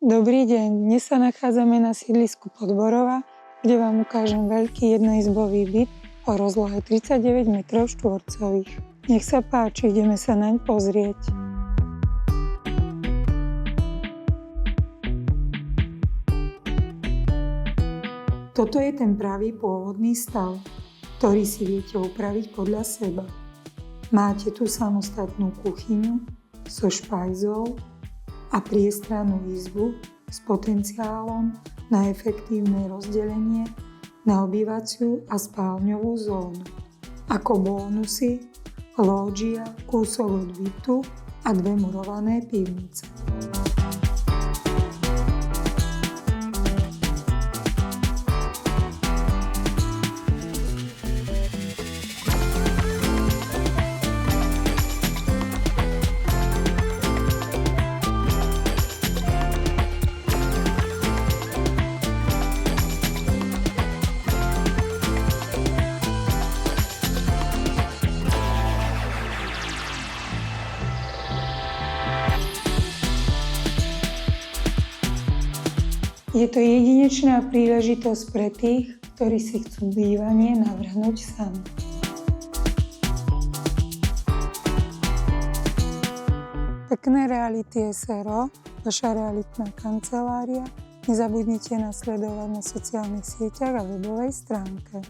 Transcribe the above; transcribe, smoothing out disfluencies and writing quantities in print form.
Dobrý deň, dnes sa nachádzame na sídlisku Podborova, kde vám ukážem veľký jednoizbový byt o rozlohe 39 m². Nech sa páči, ideme sa naň pozrieť. Toto je ten pravý pôvodný stav, ktorý si viete upraviť podľa seba. Máte tu samostatnú kuchyňu so špajzou a priestrannú izbu s potenciálom na efektívne rozdelenie na obývaciu a spálňovú zónu. Ako bónusy lóžia, kúsok od bytu a 2 murované pivnice. Je to jedinečná príležitosť pre tých, ktorí si chcú bývanie navrhnúť sami. Pekné reality SRO, vaša realitná kancelária. Nezabudnite nás sledovať na sociálnych sieťach a webovej stránke.